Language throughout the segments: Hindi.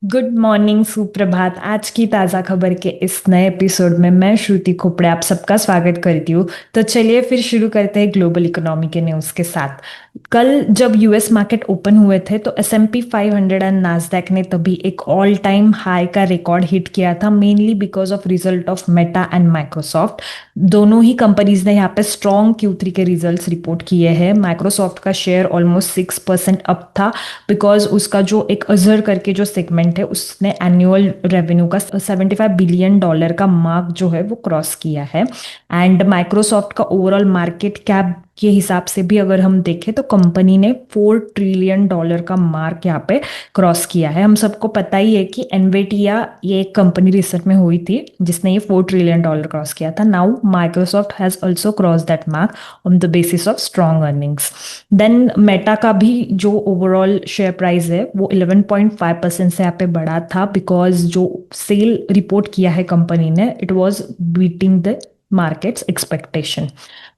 गुड मॉर्निंग, सुप्रभात। आज की ताज़ा खबर के इस नए एपिसोड में मैं श्रुति खोपड़े आप सबका स्वागत करती हूँ। तो चलिए फिर शुरू करते हैं ग्लोबल इकोनॉमी के न्यूज़ के साथ। कल जब यूएस मार्केट ओपन हुए थे तो S&P 500 एंड नास्डैक ने तभी एक ऑल टाइम हाई का रिकॉर्ड हिट किया था, mainly because of result of Meta and Microsoft. दोनों ही कंपनीज ने यहाँ पे स्ट्रॉन्ग Q3 के रिजल्ट्स रिपोर्ट किए हैं। माइक्रोसॉफ्ट का शेयर ऑलमोस्ट 6% अप था, बिकॉज उसका जो एक अजर करके जो सेगमेंट है उसने एनुअल रेवेन्यू का $75 बिलियन का मार्क जो है वो क्रॉस किया है। एंड माइक्रोसॉफ्ट का ओवरऑल मार्केट कैप के हिसाब से भी अगर हम देखें तो कंपनी ने $4 ट्रिलियन का मार्क यहाँ पे क्रॉस किया है। हम सबको पता ही है कि एनवीडिया ये एक कंपनी रिसर्च में हुई थी जिसने ये $4 ट्रिलियन क्रॉस किया था। Now Microsoft has also cross that mark on the basis of strong earnings. Then Meta का भी जो ओवरऑल शेयर प्राइस है वो 11.5% से यहाँ पे बढ़ा था, बिकॉज जो सेल रिपोर्ट किया है कंपनी ने it was beating the markets expectation.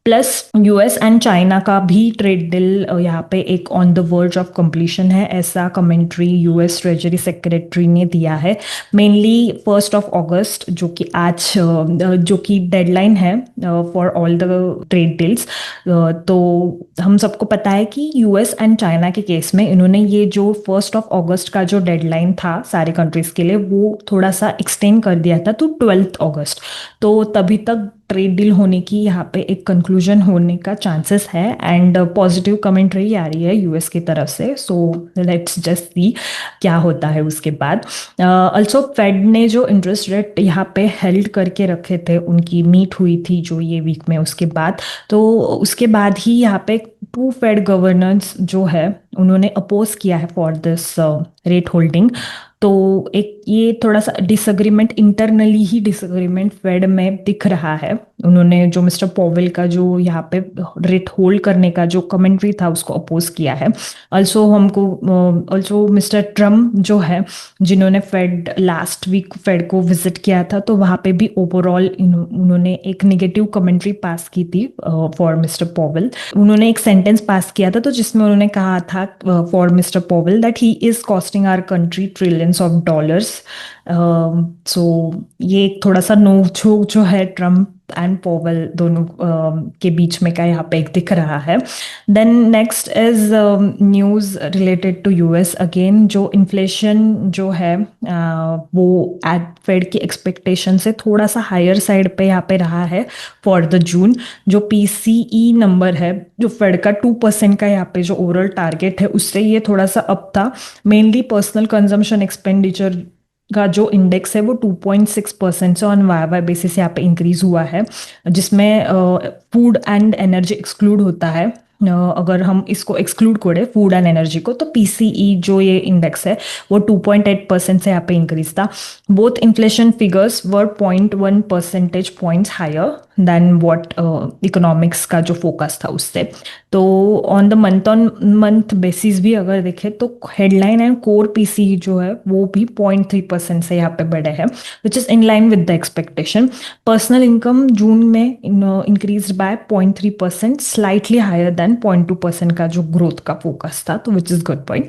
Plus US and China का भी ट्रेड डील यहाँ पे एक on the verge of completion है, ऐसा कमेंट्री यूएस ट्रेजरी सेक्रेटरी ने दिया है। मेनली 1 अगस्त जो कि आज जो कि डेडलाइन है for all the trade deals. तो हम सबको पता है कि यूएस एंड चाइना के केस में इन्होंने ये जो 1 अगस्त का जो डेडलाइन था सारे कंट्रीज के लिए वो थोड़ा सा एक्सटेंड कर दिया था तो 12 अगस्त। तो तभी तक ट्रेड डील होने की यहाँ पे एक कंक्लूजन होने का चांसेस है एंड पॉजिटिव कमेंट्री आ रही है यूएस की तरफ से। सो लेट्स जस्ट सी क्या होता है उसके बाद। ऑल्सो फेड ने जो इंटरेस्ट रेट यहाँ पे हेल्ड करके रखे थे, उनकी मीट हुई थी जो ये वीक में, उसके बाद तो उसके बाद ही यहाँ पे टू फेड गवर्नर्स जो है उन्होंने अपोज किया है फॉर दिस रेट होल्डिंग। तो एक ये थोड़ा सा डिसएग्रीमेंट, इंटरनली ही डिसएग्रीमेंट फेड में दिख रहा है। उन्होंने जो मिस्टर पॉवेल का जो यहाँ पे रेट होल्ड करने का जो कमेंट्री था उसको अपोज किया है। ऑल्सो हमको ऑल्सो मिस्टर ट्रम्प जो है जिन्होंने फेड लास्ट वीक फेड को विजिट किया था, तो वहाँ पे भी ओवरऑल उन्होंने एक निगेटिव कमेंट्री पास की थी फॉर मिस्टर पॉवेल। उन्होंने एक सेंटेंस पास किया था तो जिसमें उन्होंने कहा था for mister Powell that he is costing our country trillions of dollars. So ये एक थोड़ा सा नोकझोंक जो है ट्रम्प एंड पॉवेल दोनों के बीच में का यहाँ पे एक दिख रहा है। Then next is news related to US again. जो इन्फ्लेशन जो है वो एट फेड की एक्सपेक्टेशन से थोड़ा सा हायर साइड पे यहाँ पे रहा है फॉर द जून। जो पीसीई नंबर है जो फेड का 2% का यहाँ पे जो ओवरऑल टारगेट है उससे ये थोड़ा सा अप था। मेनली पर्सनल कंजम्पशन एक्सपेंडिचर का जो इंडेक्स है वो 2.6% से ऑन वाई बेसिस यहाँ पे इंक्रीज हुआ है, जिसमें फूड एंड एनर्जी एक्सक्लूड होता है। अगर हम इसको एक्सक्लूड करें फूड एंड एनर्जी को तो पीसीई जो ये इंडेक्स है वो 2.8% से यहाँ पे इंक्रीज था। Both inflation figures were 0.1 percentage points higher than what economics का जो फोकस था उससे। तो on the month on month basis भी अगर देखें तो हेडलाइन एंड कोर पीसी जो है वो भी 0.3% से यहाँ पे बढ़े हैं, which is in line with the expectation. Personal income June में increase by 0.3%, slightly higher than 0.2% का जो ग्रोथ का फोकस था, तो which is good point.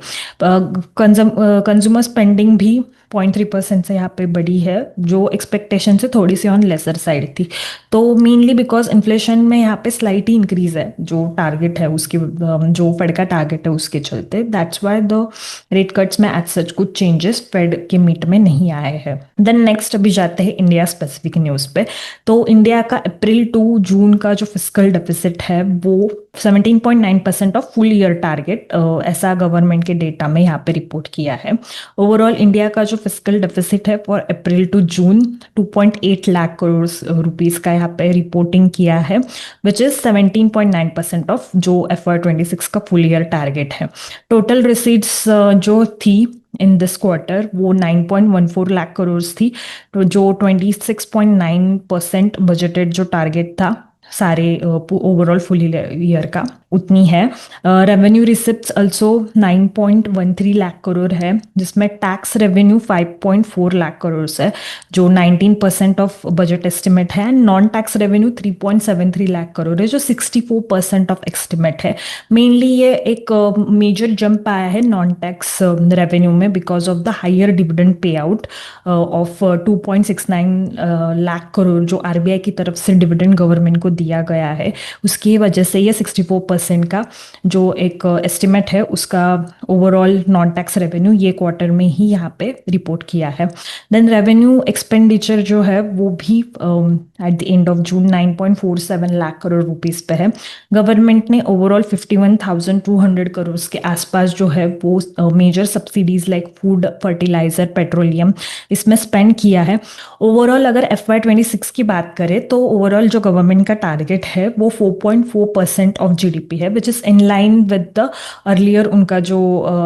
Consumer spending भी 0.3% से यहाँ पे बढ़ी है, जो एक्सपेक्टेशन से थोड़ी सी ऑन लेसर साइड थी। तो मेनली बिकॉज इन्फ्लेशन में यहाँ पे स्लाइट ही इंक्रीज है जो टारगेट है उसकी, जो फेड का टारगेट है उसके चलते that's why the rate cuts में एज सच कुछ चेंजेस फेड के मीट में नहीं आए हैं। देन नेक्स्ट अभी जाते हैं इंडिया स्पेसिफिक न्यूज पे। तो इंडिया का अप्रैल टू जून का जो फिस्कल डेफिसिट है वो 17.9% ऑफ फुल ईयर टारगेट, ऐसा गवर्नमेंट के डेटा में यहाँ पे रिपोर्ट किया है। ओवरऑल इंडिया का जो फिस्कल डेफिसिट है for April to June 2.8 lakh crore rupees का यहाँ पे रिपोर्टिंग किया है, विच इज 17.9% ऑफ जो FY26 का फुल ईयर टारगेट है। टोटल रिसीट्स जो थी इन दिस क्वार्टर वो 9.14 लाख करोड़ थी, तो जो 26.9% बजटेड जो टारगेट था सारे ओवरऑल फुल ईयर का उतनी है। Revenue receipts also 9.13 lakh crore है, जिसमें टैक्स रेवेन्यू 5.4 लाख करोड़ है, जो 19% ऑफ बजट एस्टिमेट है। Non tax revenue 3.73 lakh crore है, जो 64% ऑफ एस्टिमेट है। मेनली ये एक मेजर जंप आया है नॉन टैक्स रेवेन्यू में because of the higher dividend pay out of 2.69 lakh crore, जो आरबीआई की तरफ से डिविडेंड गवर्नमेंट को दिया गया है। उसकी वजह से ये 64% का जो एक एस्टिमेट है उसका ओवरऑल नॉन टैक्स रेवेन्यू ये क्वार्टर में ही यहाँ पे रिपोर्ट किया है। देन रेवेन्यू एक्सपेंडिचर जो है वो भी at the end of June 9.47 lakh crore rupees पे है। गवर्नमेंट ने ओवरऑल 51,200 करोड़ के आसपास जो है वो major subsidies like food, fertiliser, petroleum इसमें स्पेंड किया है। ओवरऑल अगर FY26 की बात करें तो ओवरऑल जो गवर्नमेंट का टारगेट है वो 4.4% ऑफ जीडीपी है, which is in line with the earlier उनका जो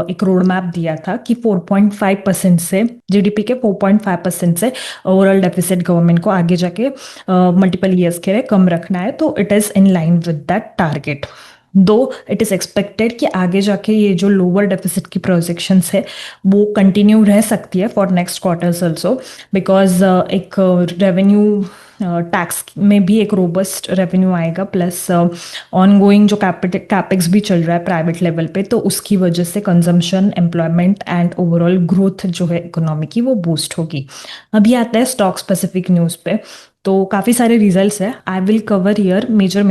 एक रोड मैप दिया था कि 4.5% से जीडीपी के 4.5% से ओवरऑल डेफिसिट गवर्नमेंट को आगे जाके मल्टीपल ईयर्स के लिए कम रखना है। तो it is in line with that target. दो इट इज एक्सपेक्टेड कि आगे जाके ये जो लोअर डेफिसिट की प्रोजेक्शंस है वो कंटिन्यू रह सकती है for next quarters also, because एक रेवेन्यू टैक्स में भी एक रोबस्ट रेवेन्यू आएगा, प्लस ऑन गोइंग जो कैपेक्स भी चल रहा है प्राइवेट लेवल पे, तो उसकी वजह से consumption, employment and overall growth जो है इकोनॉमी की वो बूस्ट होगी। अभी आता है स्टॉक स्पेसिफिक न्यूज़ पे। तो काफ़ी सारे रिजल्ट्स है। I will cover here major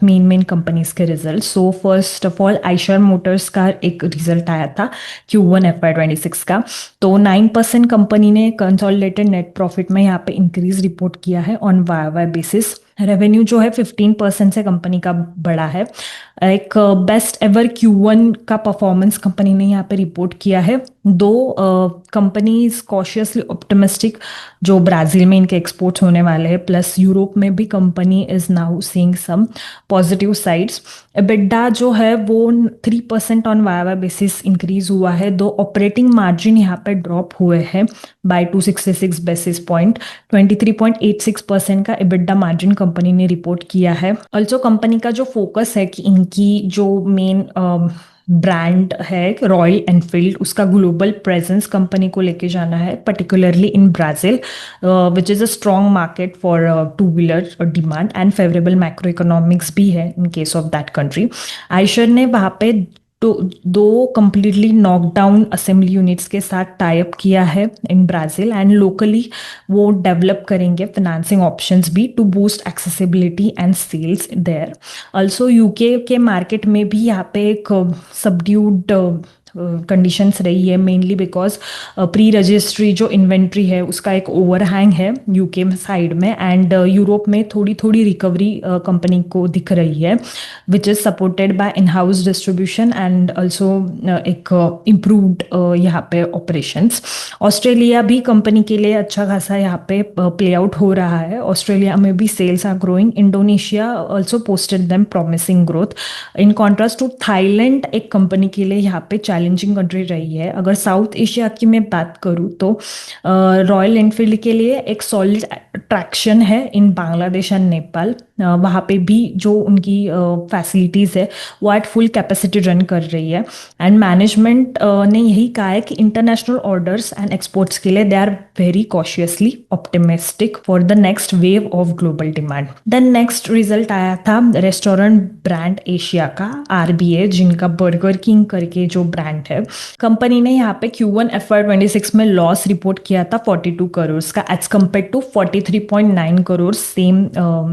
main companies के result. So first of all Eicher Motors का एक रिजल्ट आया था Q1 FY26 का। तो 9% कंपनी ने कंसोलिडेटेड नेट प्रॉफिट में यहाँ पे इंक्रीज रिपोर्ट किया है ऑन वाई बेसिस। रेवेन्यू जो है 15% से कंपनी का बढ़ा है। एक बेस्ट एवर Q1 का परफॉर्मेंस कंपनी ने यहाँ पे रिपोर्ट किया है। दो कंपनीज कॉशियसली ऑप्टिमिस्टिक जो ब्राजील में इनके एक्सपोर्ट्स होने वाले हैं, प्लस यूरोप में भी company is now seeing some positive sides. EBITDA जो है वो 3% ऑन वाई बेसिस इंक्रीज हुआ है। दो ऑपरेटिंग मार्जिन यहाँ पे ड्रॉप हुए हैं बाय 266 बेसिस पॉइंट। 23.86% का एबिटा मार्जिन कंपनी ने रिपोर्ट किया है। ऑल्सो कंपनी का जो फोकस है कि इनकी जो मेन ब्रांड है रॉयल एनफील्ड, उसका ग्लोबल प्रेजेंस कंपनी को लेके जाना है, particularly in Brazil which is a strong market for two wheeler demand and favourable macro economics भी है in case of that country. Eicher ने वहाँ पे तो दो कंप्लीटली नॉकडाउन असेंबली यूनिट्स के साथ टाई अप किया है इन ब्राजील एंड लोकली वो डेवलप करेंगे फाइनेंसिंग ऑप्शंस भी to boost accessibility and sales there. Also UK के मार्केट में भी यहाँ पे एक सबड्यूड कंडीशंस रही है, मेनली बिकॉज प्री रजिस्ट्री जो इन्वेंट्री है उसका एक ओवरहैंग है यूके साइड में, एंड यूरोप में थोड़ी थोड़ी रिकवरी कंपनी को दिख रही है which is supported by in house distribution and also एक इम्प्रूव्ड यहाँ पे ऑपरेशंस। ऑस्ट्रेलिया भी कंपनी के लिए अच्छा खासा यहाँ पे प्ले आउट हो रहा है। ऑस्ट्रेलिया में भी sales are growing. Indonesia also posted them promising growth. In contrast to Thailand एक कंपनी के लिए यहाँ पे चैलेंजिंग कंट्री रही है। अगर साउथ एशिया की मैं बात करूँ तो रॉयल एनफील्ड के लिए एक सॉलिड ट्रैक्शन है इन बांग्लादेश एंड नेपाल। वहाँ पे भी जो उनकी फैसिलिटीज़ है वो एट फुल कैपेसिटी रन कर रही है, एंड मैनेजमेंट ने यही कहा है कि इंटरनेशनल ऑर्डर्स एंड एक्सपोर्ट्स के लिए they are very cautiously optimistic for the next wave of global demand. Then next result आया था रेस्टोरेंट ब्रांड एशिया का, RBA, जिनका बर्गर किंग करके जो ब्रांड है। कंपनी ने यहाँ पे Q1 FY26 में लॉस रिपोर्ट किया था 42 करोड़ का as compared to 43.9 crore same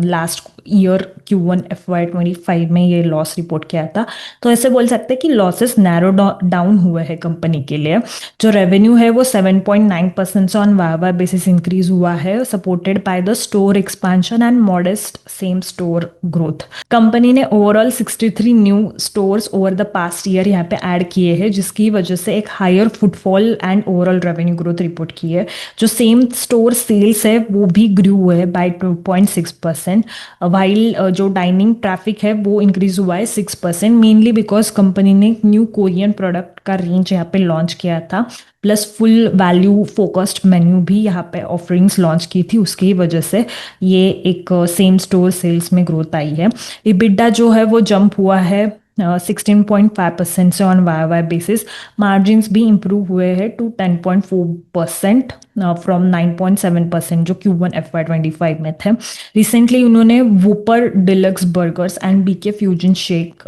last year Q1 FY25 में ये लॉस रिपोर्ट किया था। तो ऐसे बोल सकते हैं कि लॉसेस नैरो डाउन हुए हैं कंपनी के लिए। जो रेवेन्यू है वो 7.9% ऑन वाई बेसिस इंक्रीज हुआ है, supported by the store expansion and modest same store growth. Company ने overall 63 new stores over the past year यहाँ पे ऐड किए हैं, जिसकी वजह से एक higher footfall and overall revenue growth report की है। जो सेम स्टोर सेल्स है वो भी ग्रू है बाय 2.6%। वाइल जो डाइनिंग ट्रैफिक है वो इंक्रीज हुआ है 6%, मेनली बिकॉज कंपनी ने एक न्यू कोरियन प्रोडक्ट का रेंज यहाँ पे लॉन्च किया था, plus full value focused menu भी यहाँ पे ऑफरिंग्स लॉन्च की थी, उसकी वजह से ये एक सेम स्टोर सेल्स में ग्रोथ आई है। इबिडा जो है वो जंप हुआ है 16.5% से on Y Y basis. Margins भी इंप्रूव हुए हैं टू 10.4% फ्रॉम 9.7% जो Q1 FY25 में थे। रिसेंटली उन्होंने Whopper deluxe burgers and BK fusion shake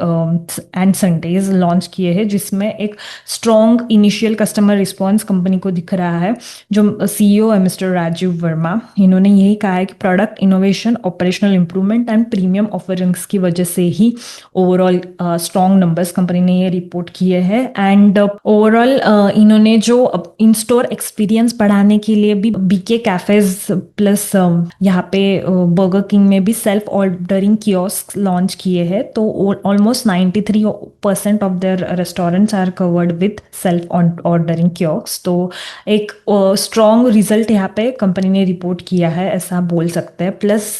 and sundaes launch किए हैं, जिसमें एक strong initial customer response company को दिख रहा है। जो सीईओ है मिस्टर राजीव वर्मा, इन्होंने यही कहा है कि product innovation, operational improvement and premium offerings की वजह से ही ओवरऑल स्ट्रॉन्ग नंबर्स कंपनी ने ये रिपोर्ट किए हैं। एंड ओवरऑल इन्होंने जो इन स्टोर एक्सपीरियंस बढ़ाने के लिए भी बीके कैफेज प्लस यहाँ पे बर्गर किंग में भी सेल्फ ऑर्डरिंग कियोस्क लॉन्च किए हैं, तो almost 93% of their restaurants are covered with self ordering kiosk. तो एक स्ट्रॉन्ग रिजल्ट यहाँ पे कंपनी ने रिपोर्ट किया है, ऐसा बोल सकते हैं। प्लस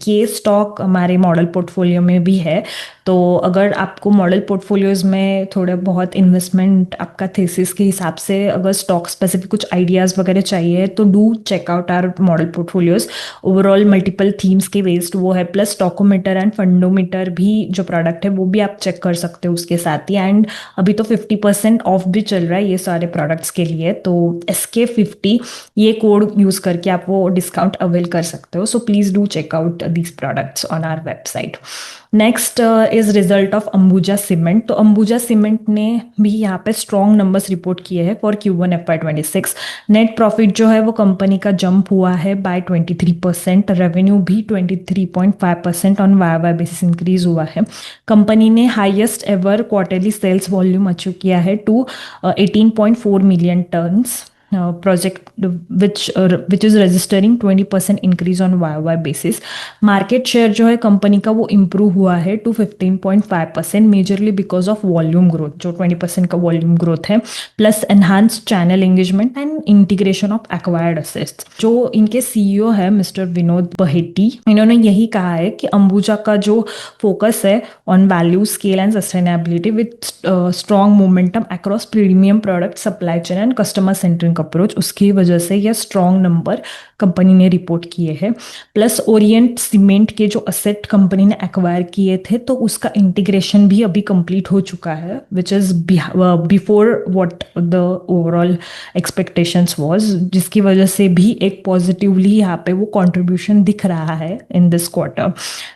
ये स्टॉक हमारे मॉडल पोर्टफोलियो में भी है, तो अगर आपको मॉडल पोर्टफोलियोज में थोड़े बहुत इन्वेस्टमेंट आपका थीसिस के हिसाब से अगर स्टॉक स्पेसिफिक कुछ आइडियाज़ वगैरह चाहिए तो do check out our model portfolios. Overall multiple themes के बेस्ड वो है, प्लस स्टॉकोमीटर एंड फंडोमीटर भी जो प्रोडक्ट है वो भी आप चेक कर सकते हो उसके साथ ही। एंड अभी तो 50% ऑफ भी चल रहा है ये सारे प्रोडक्ट्स के लिए, तो SK50 ये कोड यूज़ करके आप वो डिस्काउंट अवेल कर सकते हो। So please do check out these products on our website. Next is result of Ambuja cement. तो अंबुजा सीमेंट ने भी यहाँ पे स्ट्रॉन्ग नंबर्स रिपोर्ट किए हैं for Q1 FY26। Net profit जो है वो कंपनी का जंप हुआ है बाय 23%, रेवेन्यू भी 23.5% on Y Y basis increase हुआ है। कंपनी ने highest ever quarterly sales volume achieve किया है to 18.4 million tonnes project which is registering 20% increase on YOY basis। Market share जो है कंपनी का वो इम्प्रूव हुआ है to 15.5%, majorly because of volume growth, जो 20% का वॉल्यूम ग्रोथ है, plus enhance channel engagement and integration of acquired assets. जो इनके सीईओ है मिस्टर विनोद बहेटी, इन्होंने यही कहा है कि अंबुजा का जो फोकस है on value, scale and sustainability with strong momentum across premium product supply chain and customer centric approach, उसकी वजह से यह स्ट्रॉन्ग नंबर कंपनी ने रिपोर्ट किए हैं। प्लस ओरिएंट सीमेंट के जो असेट कंपनी ने एक्वायर किए थे तो उसका इंटीग्रेशन भी अभी कंप्लीट हो चुका है, which is before what the overall expectations was, जिसकी वजह से भी एक पॉजिटिवली यहाँ पे वो कंट्रीब्यूशन दिख रहा है इन दिस क्वार्टर।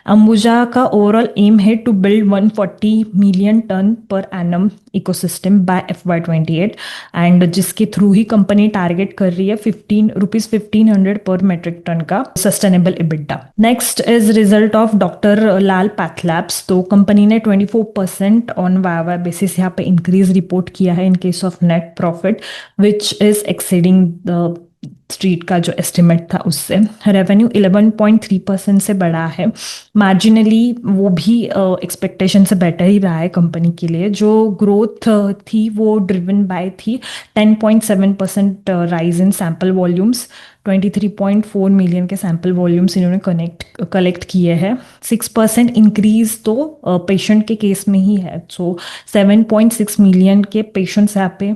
अंबुजा का ओवरऑल एम है to build 140 million ton per annum ecosystem by FY28, and जिसके थ्रू ही कंपनी टारगेट कर रही है ₹1500 पर मेट्रिक टन का sustainable EBITDA. Next is result of doctor Lal PathLabs. तो कंपनी ने 24% ऑन वाई बेसिस यहाँ पे इंक्रीज रिपोर्ट किया है in case of net profit, which is exceeding the street का जो एस्टिमेट था उससे। रेवेन्यू 11.3% से बढ़ा है, मार्जिनली वो भी एक्सपेक्टेशन से बेटर ही रहा है कंपनी के लिए। जो ग्रोथ थी वो ड्रिवन बाय थी 10.7% rise in sample volumes, 23.4 million के सैंपल वॉल्यूम्स इन्होंने कलेक्ट किए हैं। 6% इंक्रीज तो पेशेंट के केस में ही है, सो 7.6 मिलियन के पेशेंट्स यहाँ पे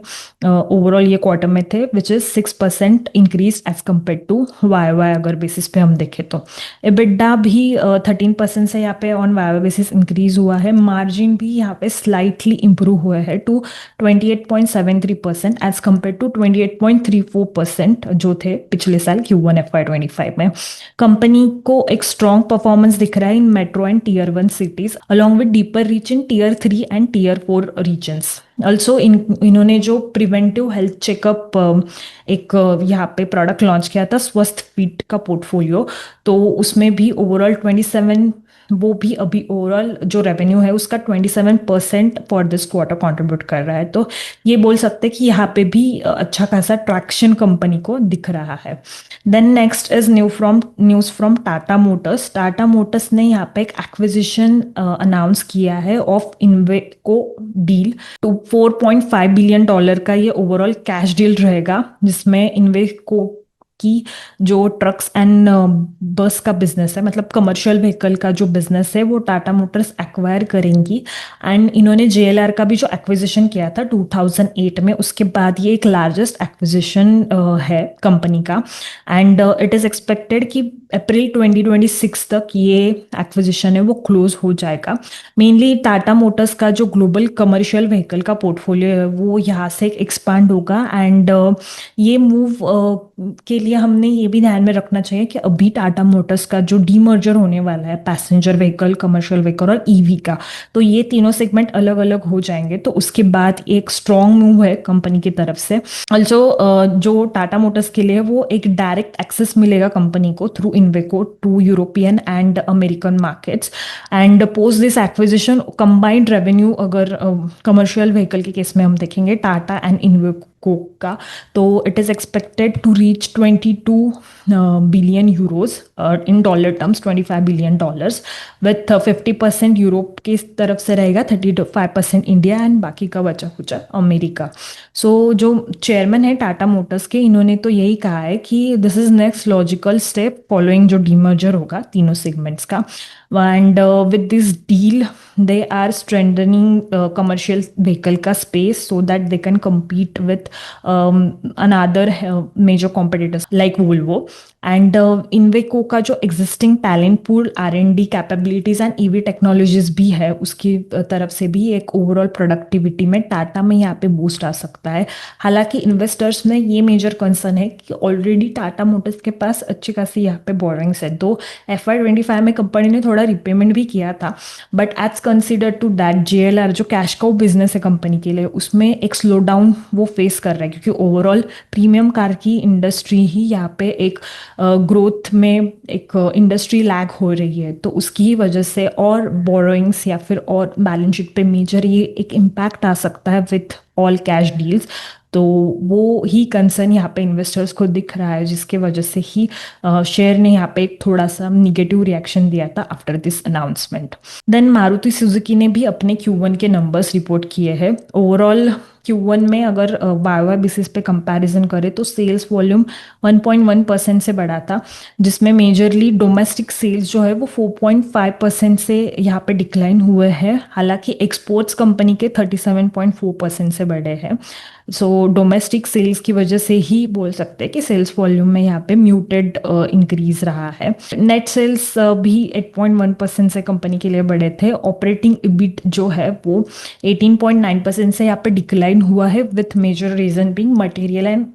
ओवरऑल ये क्वार्टर में थे, which is 6% increase as compared to Y अगर बेसिस पे हम देखें तो। एबिडा भी 13% से यहाँ पे ऑन वाई बेसिस इंक्रीज हुआ है। मार्जिन भी यहाँ पे स्लाइटली इंप्रूव हुआ है टू 28.73% एज कम्पेयर टू 28.34% जो थे पिछले साल Q1 FY25 में। कंपनी को एक स्ट्रॉन्ग परफॉर्मेंस दिख रहा है in metro and tier 1 cities along with deeper reach in tier 3 and tier 4 regions. Also इन्होंने जो प्रिवेंटिव हेल्थ चेकअप एक यहाँ पे प्रोडक्ट लॉन्च किया था स्वस्थ फीट का पोर्टफोलियो, तो उसमें भी ओवरऑल 27, वो भी अभी ओवरऑल जो रेवेन्यू है उसका 27% फॉर दिस क्वार्टर कंट्रीब्यूट कर रहा है। तो ये बोल सकते हैं कि यहाँ पे भी अच्छा खासा ट्रैक्शन कंपनी को दिख रहा है। Then next is news from Tata Motors. Tata Motors ने यहाँ पे एक एक्विजिशन अनाउंस किया है of Iveco deal to $4.5 billion का ये ओवरऑल कैश डील रहेगा, जिसमें इन्वेको की जो ट्रक्स एंड बस का बिजनेस है, मतलब कमर्शियल व्हीकल का जो बिजनेस है, वो टाटा मोटर्स एक्वायर करेंगी। एंड इन्होंने जेएलआर का भी जो एक्विजिशन किया था 2008 में, उसके बाद ये एक लार्जेस्ट एक्विजिशन है कंपनी का। एंड इट इज एक्सपेक्टेड कि अप्रैल 2026 तक ये एक्विजिशन है वो क्लोज हो जाएगा। मेनली टाटा मोटर्स का जो ग्लोबल कमर्शियल व्हीकल का पोर्टफोलियो है वो यहाँ से एक्सपांड होगा। एंड ये मूव के लिए हमने ये भी ध्यान में रखना चाहिए कि अभी टाटा मोटर्स का जो डीमर्जर होने वाला है पैसेंजर व्हीकल, कमर्शियल व्हीकल और ईवी का, तो ये तीनों सेगमेंट अलग अलग हो जाएंगे। तो उसके बाद एक स्ट्रॉन्ग मूव है कंपनी की तरफ से। ऑल्सो जो टाटा मोटर्स के लिए वो एक डायरेक्ट एक्सेस मिलेगा कंपनी को through Iveco to European and American markets. And post this acquisition combined revenue अगर कमर्शियल व्हीकल के केस में हम देखेंगे टाटा एंड इन्वेको का, तो it is expected to reach 22 billion euros in dollar terms, $25 billion, with 50% Europe की तरफ से रहेगा, 35% इंडिया एंड बाकी का बचा कुचा अमेरिका। सो जो चेयरमैन है टाटा मोटर्स के, इन्होंने तो यही कहा है कि this is next logical step following जो डीमर्जर होगा तीनों सेगमेंट्स का। And with this deal they are strengthening commercial vehicle का space so that they can compete with another major competitors like Volvo. And Iveco का जो existing talent pool, R&D capabilities and EV technologies भी है, उसकी तरफ से भी एक ओवरऑल प्रोडक्टिविटी में टाटा में यहाँ पे बूस्ट आ सकता है। हालांकि इन्वेस्टर्स में ये मेजर कंसर्न है कि ऑलरेडी टाटा मोटर्स के पास अच्छी खासी यहाँ पे बोरिंग्स है। तो FY25 में कंपनी ने थोड़ा रिपेमेंट भी किया था, but as consider to that JLR जो कैश काउ बिजनेस है कंपनी के लिए, उसमें एक स्लो डाउन वो फेस कर रहा है, क्योंकि ओवरऑल प्रीमियम कार की इंडस्ट्री ही यहाँ पे एक ग्रोथ में एक इंडस्ट्री लैग हो रही है। तो उसकी वजह से और बोरोइंग्स या फिर और बैलेंस शीट पे मेजर ये एक इम्पैक्ट आ सकता है विथ ऑल कैश डील्स। तो वो ही कंसर्न यहाँ पे इन्वेस्टर्स को दिख रहा है, जिसके वजह से ही शेयर ने यहाँ पे एक थोड़ा सा निगेटिव रिएक्शन दिया था after this announcement. Then Maruti Suzuki ने भी अपने Q1 के नंबर्स रिपोर्ट किए हैं। ओवरऑल Q1 में अगर वाई बेसिस पे कंपैरिजन करें तो सेल्स वॉल्यूम 1.1% से बढ़ा था, जिसमें मेजरली डोमेस्टिक सेल्स जो है वो 4.5% से यहाँ पे डिक्लाइन हुए हैं। हालांकि एक्सपोर्ट्स कंपनी के 37.4% से बढ़े हैं। सो डोमेस्टिक सेल्स की वजह से ही बोल सकते हैं कि सेल्स वॉल्यूम में यहाँ पे म्यूटेड इंक्रीज रहा है। नेट सेल्स भी 8.1% से कंपनी के लिए बढ़े थे। ऑपरेटिंग इबिट जो है वो 18.9% से यहाँ पे डिक्लाइन हुआ है, with major reason being material and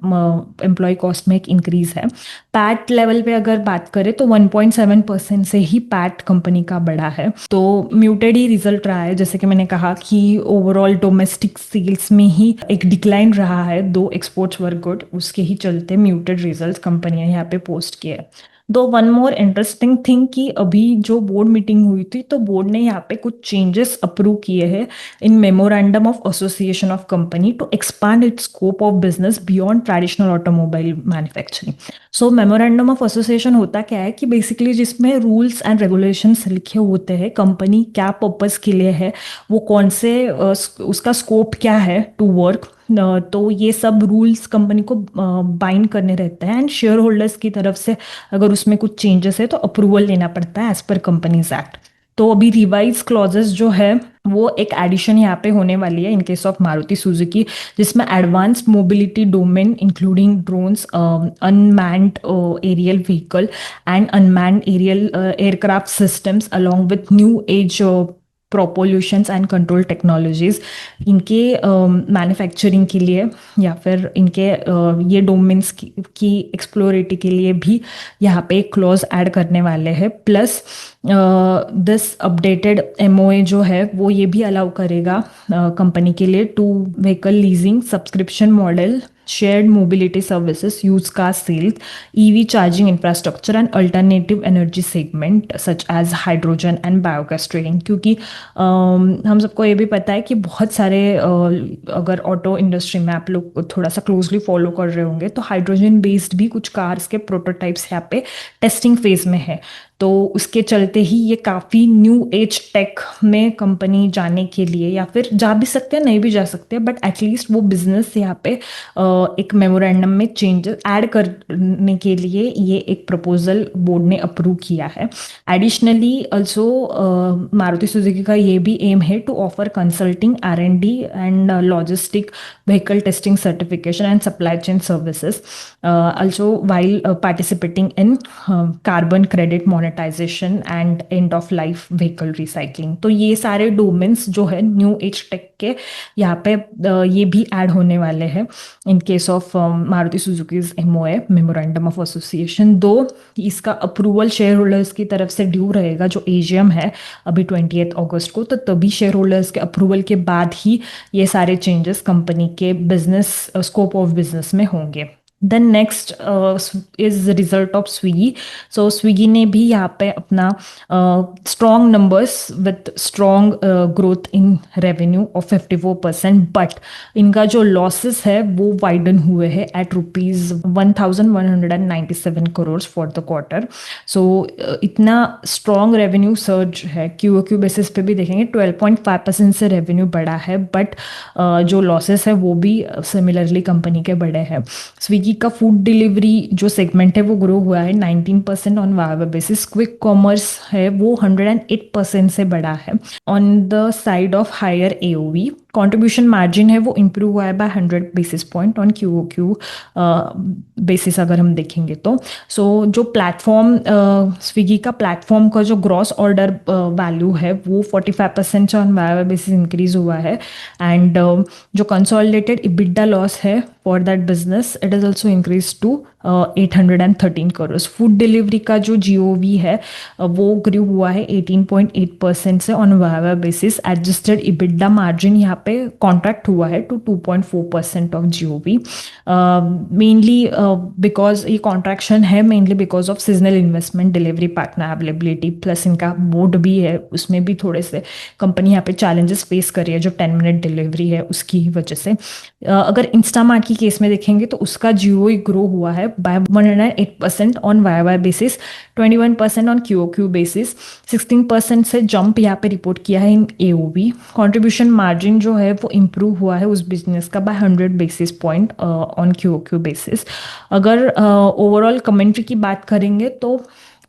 employee cost में एक इंक्रीज है। पैट लेवल पे अगर बात करें तो 1.7% से ही पैट कंपनी का बढ़ा है। तो म्यूटेड ही रिजल्ट रहा है, जैसे कि मैंने कहा कि ओवरऑल डोमेस्टिक सेल्स में ही एक डिक्लाइन रहा है, दो एक्सपोर्ट्स वर गुड, उसके ही चलते म्यूटेड रिजल्ट्स कंपनी ने यहाँ पे पोस्ट किए। दो वन मोर इंटरेस्टिंग थिंग कि अभी जो बोर्ड मीटिंग हुई थी तो बोर्ड ने यहाँ पे कुछ चेंजेस अप्रूव किए हैं in memorandum of association of company to expand its scope of business beyond traditional automobile manufacturing. So memorandum of association होता क्या है कि बेसिकली जिसमें रूल्स एंड रेगुलेशंस लिखे होते हैं, कंपनी क्या पर्पस के लिए है, वो कौन से उसका स्कोप क्या है टू वर्क, तो ये सब रूल्स कंपनी को बाइंड करने रहते हैं। एंड शेयर होल्डर्स की तरफ से अगर उसमें कुछ चेंजेस है तो अप्रूवल लेना पड़ता है एज पर कंपनीज एक्ट। तो अभी रिवाइज क्लॉजेस जो है वो एक एडिशन यहाँ पे होने वाली है in case of Maruti Suzuki, जिसमें advance mobility domain including drones, unmanned aerial vehicle and unmanned aerial aircraft systems along with new age propulsions and control technologies, इनके मैन्युफैक्चरिंग के लिए या फिर इनके ये डोमेन्स की एक्सप्लोरेटी के लिए भी यहाँ पे एक क्लॉज ऐड करने वाले हैं। प्लस दिस अपडेटेड MOA जो है वो ये भी अलाउ करेगा कंपनी के लिए to vehicle leasing, subscription model, shared mobility services, used car sales, EV charging infrastructure and alternative energy segment such as hydrogen and biogas trading। क्योंकि हम सबको ये भी पता है कि बहुत सारे अगर ऑटो इंडस्ट्री में आप लोग थोड़ा सा क्लोजली फॉलो कर रहे होंगे तो हाइड्रोजन बेस्ड भी कुछ कार्स के प्रोटोटाइप्स यहाँ पे टेस्टिंग फेज में है। तो उसके चलते ही ये काफ़ी न्यू एज टेक में कंपनी जाने के लिए, या फिर जा भी सकते हैं नहीं भी जा सकते हैं, बट एटलीस्ट वो बिजनेस यहाँ पे एक मेमोरेंडम में चेंजेस ऐड करने के लिए ये एक प्रपोजल बोर्ड ने अप्रूव किया है। एडिशनली ऑल्सो मारुति सुजुकी का ये भी एम है to offer consulting, R&D and logistic vehicle testing certification and supply chain services, also while participating in carbon credit monetization and end of life vehicle recycling। तो ये सारे डोमेन्स जो है न्यू एज टेक के यहाँ पे ये भी ऐड होने वाले हैं in case of Maruti Suzuki's MOA, memorandum of association. दो इसका अप्रूवल शेयर होल्डर्स की तरफ से ड्यू रहेगा, जो AGM है अभी 28 अगस्त को, तो तभी शेयर होल्डर्स के अप्रूवल के बाद ही ये सारे चेंजेस कंपनी के बिजनेस स्कोप ऑफ बिजनेस में होंगे। Then next is result of Swiggy. So Swiggy ने भी यहाँ पे अपना strong numbers with strong growth in revenue of 54%, but इनका जो लॉसेस है वो वाइडन हुए हैं at ₹1,197 crore for the quarter. So इतना स्ट्रॉन्ग रेवेन्यू सर्ज है, QOQ बेसिस पे भी देखेंगे 12.5% से रेवेन्यू बढ़ा है, बट जो लॉसेस है वो भी सिमिलरली कंपनी के बड़े हैं। स्विगी का फूड डिलीवरी जो सेगमेंट है वो ग्रो हुआ है 19% on Y basis. Quick commerce है वो 108% से बढ़ा है on the side of higher AOV। Contribution margin है वो इम्प्रूव हुआ है by 100 basis point on QOQ basis अगर हम देखेंगे तो। सो जो प्लेटफॉर्म स्विगी का प्लेटफॉर्म का जो ग्रॉस ऑर्डर वैल्यू है वो 45% ऑन वाई बेसिस इंक्रीज हुआ है, एंड जो कंसोलिडेटेड EBITDA लॉस है for that business it is also increase to 813 crore. Food delivery का जो GOV है वो ग्रू हुआ है 18.8% से on Y basis. Adjusted EBITDA margin यहाँ पे कॉन्ट्रैक्ट हुआ है to 2.4% of GOV, mainly because ये कॉन्ट्रैक्शन है mainly because of seasonal investment, delivery partner availability, plus इनका बोर्ड भी है उसमें भी थोड़े से कंपनी यहाँ पे चैलेंजेस फेस कर रही है, जो 10 मिनट डिलीवरी है उसकी वजह से। अगर इंस्टामार्ट की केस में देखेंगे तो उसका GOV ग्रो हुआ है बाय 108% ऑन वाई बेसिस, 21% ऑन QOQ बेसिस, 16% से जंप यहाँ पे रिपोर्ट किया है इन AOV। कंट्रीब्यूशन मार्जिन जो है वो इम्प्रूव हुआ है उस बिजनेस का by 100 basis point on QOQ basis. अगर ओवरऑल कमेंट्री की बात करेंगे तो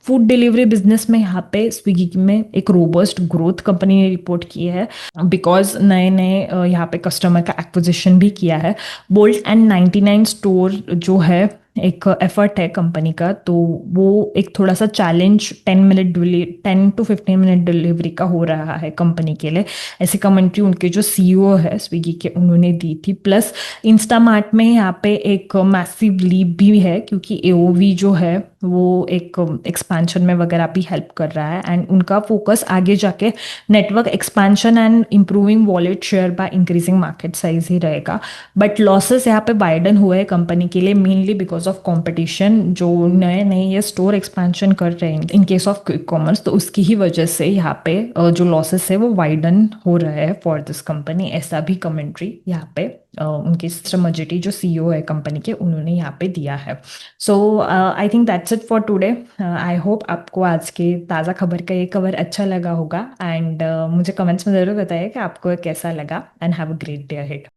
फूड डिलीवरी बिजनेस में यहाँ पे स्विगी में एक रोबस्ट ग्रोथ कंपनी ने रिपोर्ट की है, बिकॉज नए नए यहाँ पे कस्टमर का एक्विजिशन भी किया है। बोल्ट एंड 99 स्टोर जो है एक एफर्ट है कंपनी का, तो वो एक थोड़ा सा चैलेंज 10 to 15 मिनट डिलीवरी का हो रहा है कंपनी के लिए, ऐसी कमेंट्री उनके जो CEO है स्विगी के उन्होंने दी थी। प्लस इंस्टामार्ट में यहाँ पे एक मैसिव लीप भी है, क्योंकि AOV जो है वो एक एक्सपेंशन में वगैरह भी हेल्प कर रहा है, एंड उनका फोकस आगे जाके network expansion and improving wallet share by increasing market size ही रहेगा। बट लॉसेस यहाँ पे वाइडन हुए हैं कंपनी के लिए मेनली बिकॉज ऑफ कंपटीशन, जो नए नए ये स्टोर एक्सपेंशन कर रहे हैं in case of quick commerce, तो उसकी ही वजह से यहाँ पे जो लॉसेस है वो वाइडन हो रहे हैं फॉर दिस कंपनी, ऐसा भी कमेंट्री यहाँ पे उनके सिस्टर मजेटी जो CEO है कंपनी के उन्होंने यहाँ पे दिया है। So I think that's it for today. I hope आपको आज के ताज़ा खबर का ये कवर अच्छा लगा होगा, एंड मुझे कमेंट्स में ज़रूर बताइए कि आपको कैसा लगा, and have a great day ahead.